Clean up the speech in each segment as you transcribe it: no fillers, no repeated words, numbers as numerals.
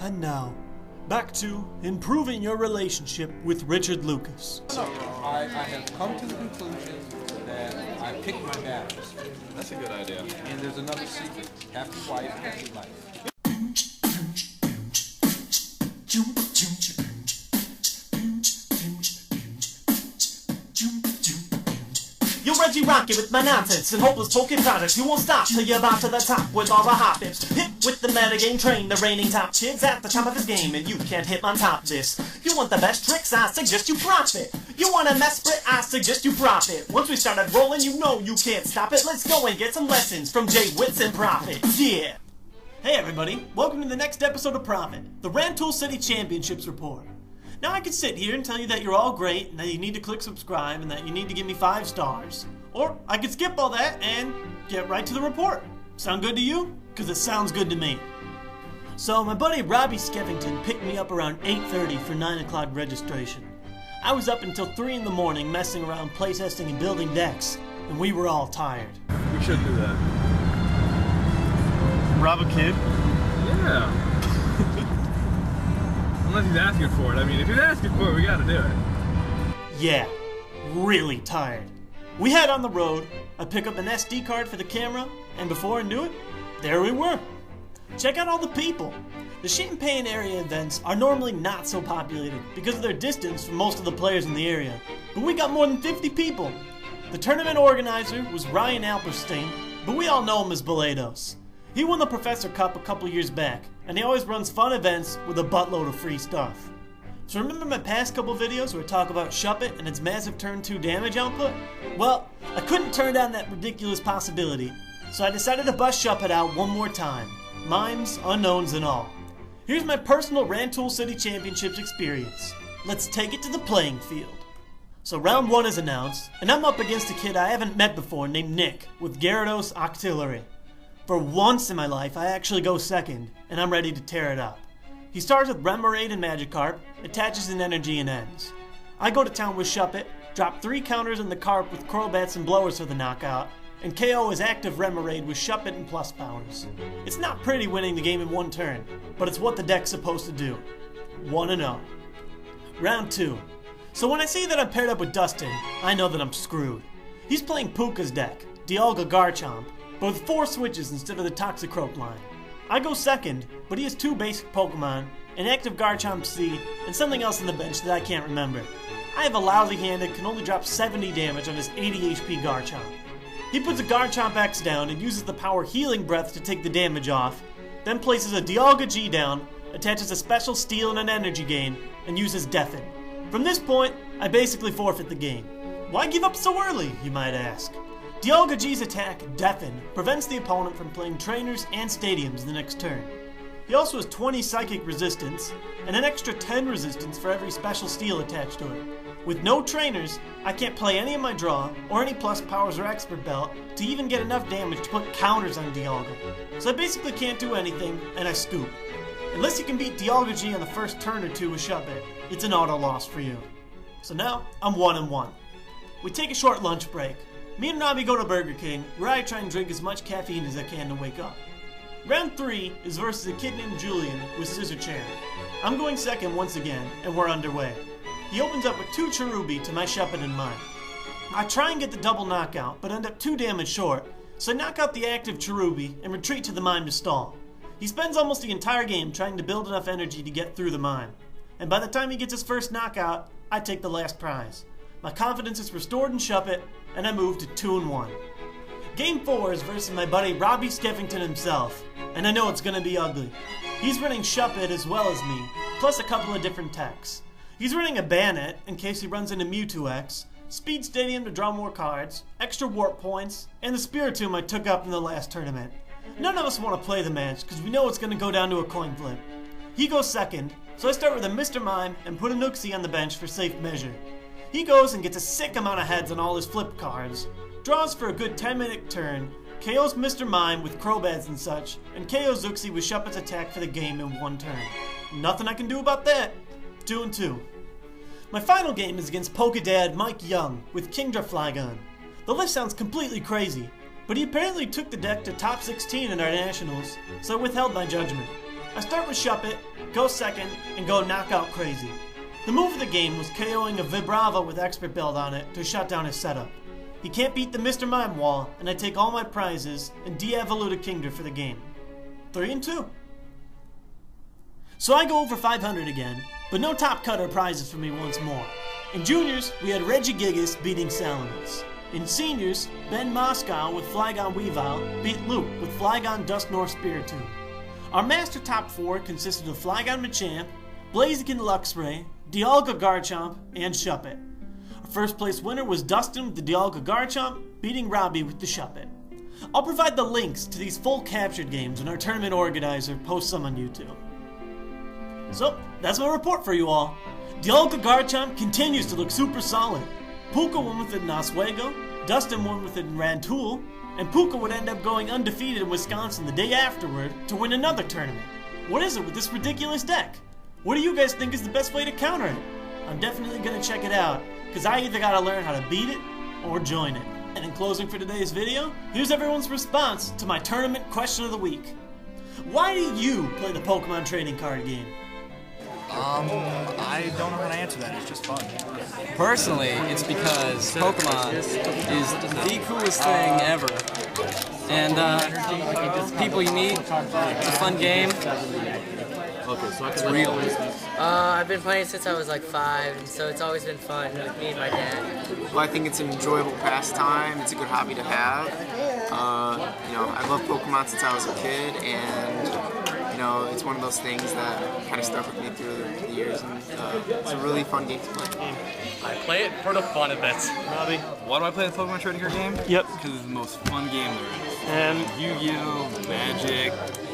And now, back to improving your relationship with Richard Lucas. So, I have come to the conclusion that I picked my battles. That's a good idea. And there's another secret. Happy wife, happy life. You're Reggie Rocket with my nonsense and hopeless Pokemon projects. You won't stop till you're about to the top with all the hot tips. Hit with the metagame train, the reigning top kids at the top of his game, and you can't hit on top this. You want the best tricks? I suggest you Prof-it. You want a mess split? I suggest you Prof-it. Once we started rolling, you know you can't stop it. Let's go and get some lessons from JWittz and Prof-it. Yeah! Hey everybody, welcome to the next episode of Prof-it, the Rantoul City Championships Report. Now I could sit here and tell you that you're all great, and that you need to click subscribe, and that you need to give me 5 stars. Or I could skip all that and get right to the report. Sound good to you? Because it sounds good to me. So my buddy Robbie Skeffington picked me up around 8:30 for 9 o'clock registration. I was up until 3 in the morning messing around playtesting and building decks, and we were all tired. We should do that. Rob a kid? Yeah. Unless he's asking for it. I mean, if he's asking for it, we gotta do it. Yeah, really tired. We head on the road, I pick up an SD card for the camera, and before I knew it, there we were. Check out all the people. The Champaign area events are normally not so populated because of their distance from most of the players in the area, but we got more than 50 people. The tournament organizer was Ryan Alperstein, but we all know him as Balados. He won the Professor Cup a couple years back, and he always runs fun events with a buttload of free stuff. So remember my past couple videos where I talk about Shuppet and its massive turn 2 damage output? Well, I couldn't turn down that ridiculous possibility, so I decided to bust Shuppet out one more time. Mimes, unknowns, and all. Here's my personal Rantoul City Championships experience. Let's take it to the playing field. So round 1 is announced, and I'm up against a kid I haven't met before named Nick with Gyarados Octillery. For once in my life, I actually go second, and I'm ready to tear it up. He starts with Remoraid and Magikarp, attaches an energy and ends. I go to town with Shuppet, drop 3 counters on the Carp with Crobats and Blowers for the knockout, and KO his active Remoraid with Shuppet and plus powers. It's not pretty winning the game in one turn, but it's what the deck's supposed to do. 1-0. Round 2. So when I see that I'm paired up with Dustin, I know that I'm screwed. He's playing Puka's deck, Dialga Garchomp, but with 4 switches instead of the Toxicroak line. I go second, but he has 2 basic Pokemon, an active Garchomp C, and something else on the bench that I can't remember. I have a lousy hand that can only drop 70 damage on his 80 HP Garchomp. He puts a Garchomp X down and uses the power Healing Breath to take the damage off, then places a Dialga G down, attaches a special Steel and an energy gain, and uses Deafen. From this point, I basically forfeit the game. Why give up so early, you might ask? Dialga G's attack, Deafen, prevents the opponent from playing trainers and stadiums the next turn. He also has 20 psychic resistance, and an extra 10 resistance for every special steel attached to it. With no trainers, I can't play any of my draw, or any plus powers or expert belt, to even get enough damage to put counters on Dialga. So I basically can't do anything, and I scoop. Unless you can beat Dialga G on the first turn or 2 with Shuppet, it's an auto loss for you. So now, I'm 1-1. We take a short lunch break. Me and Robbie go to Burger King, where I try and drink as much caffeine as I can to wake up. Round 3 is versus a kid named Julian with Scissor Chair. I'm going second once again, and we're underway. He opens up with 2 Cherubi to my Shuppet in mind. I try and get the double knockout, but end up 2 damage short, so I knock out the active Cherubi and retreat to the mime to stall. He spends almost the entire game trying to build enough energy to get through the mime, and by the time he gets his first knockout, I take the last prize. My confidence is restored in Shuppet, and I move to 2-1. Game 4 is versus my buddy Robbie Skeffington himself, and I know it's gonna be ugly. He's running Shuppet as well as me, plus a couple of different techs. He's running a Bannet in case he runs into Mewtwo X, Speed Stadium to draw more cards, extra warp points, and the Spiritomb I took up in the last tournament. None of us want to play the match because we know it's going to go down to a coin flip. He goes second, so I start with a Mr. Mime and put a Nooksy on the bench for safe measure. He goes and gets a sick amount of heads on all his flip cards, draws for a good 10-minute turn, KOs Mr. Mime with Crobats and such, and KOs Uxie with Shuppet's attack for the game in 1 turn. Nothing I can do about that. 2-2. My final game is against Pokedad Mike Young with Kingdra Flygon. The list sounds completely crazy, but he apparently took the deck to top 16 in our nationals, so I withheld my judgment. I start with Shuppet, go second, and go knockout crazy. The move of the game was KOing a Vibrava with expert build on it to shut down his setup. He can't beat the Mr. Mime wall, and I take all my prizes and de-evolute a Kingdra for the game. 3-2. So I go over 500 again, but no top cutter prizes for me once more. In juniors, we had Regigigas beating Salamis. In seniors, Ben Moscow with Flygon Weavile beat Luke with Flygon Dusknorth Spiritomb. Our master top 4 consisted of Flygon Machamp, Blaziken Luxray, Dialga Garchomp, and Shuppet. Our first place winner was Dustin with the Dialga Garchomp, beating Robbie with the Shuppet. I'll provide the links to these full captured games when our tournament organizer posts them on YouTube. So, that's my report for you all. Dialga Garchomp continues to look super solid. Puka won with it in Oswego, Dustin won with it in Rantoul, and Puka would end up going undefeated in Wisconsin the day afterward to win another tournament. What is it with this ridiculous deck? What do you guys think is the best way to counter it? I'm definitely going to check it out, because I either got to learn how to beat it or join it. And in closing for today's video, here's everyone's response to my tournament question of the week. Why do you play the Pokemon trading card game? I don't know how to answer that. It's just fun. Personally, it's because Pokemon is the coolest thing ever. And people you meet, it's a fun game. It's real. I've been playing since I was like 5, and so it's always been fun with me and my dad. Well, I think it's an enjoyable pastime. It's a good hobby to have. I love Pokemon since I was a kid, and it's one of those things that kind of stuck with me through the years, and it's a really fun game to play. I play it for the fun of it. Robbie, why do I play the Pokemon trading card game? Yep. Because it's the most fun game there is. And Yu-Gi-Oh, Magic,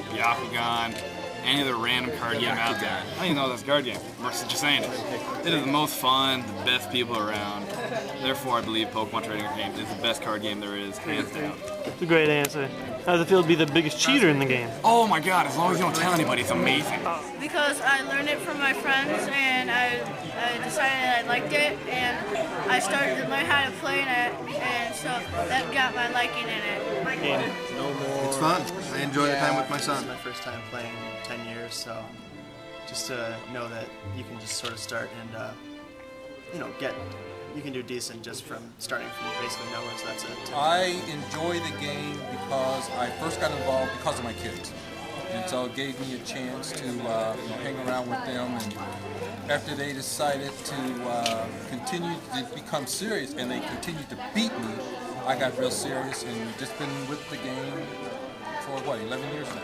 Yakugan, any other random card game out there. I don't even know that's a card game. I'm just saying it. It is the most fun, the best people around. Therefore, I believe Pokemon trading card game is the best card game there is, hands down. it's a great answer. How does it feel to be the biggest cheater in the game? Oh my god, as long as you don't tell anybody, it's amazing. Because I learned it from my friends, and I decided I liked it, and I started to learn how to play it, and so that got my liking in it. It's fun. I enjoy the time with my son. It's my first time playing in 10 years, so just to know that you can just sort of start and you can do decent just from starting from basically nowhere. So that's it. I enjoy the game because I first got involved because of my kids, and so it gave me a chance to hang around with them. And after they decided to continue to become serious, and they continued to beat me, I got real serious and just been with the game for 11 years now.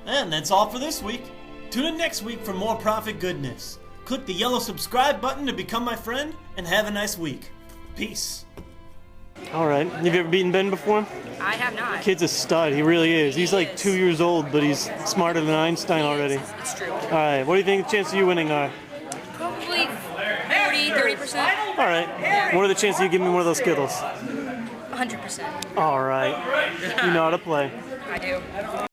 And that's all for this week. Tune in next week for more Prof-it goodness. Click the yellow subscribe button to become my friend, and have a nice week. Peace. Alright, have you ever beaten Ben before? I have not. Kid's a stud, he really is. He's like 2 years old, but he's smarter than Einstein already. It's true. Alright, what do you think the chances of you winning are? Probably 30%. Alright, what are the chances you give me one of those Skittles? 100%. Alright, you know how to play. I do.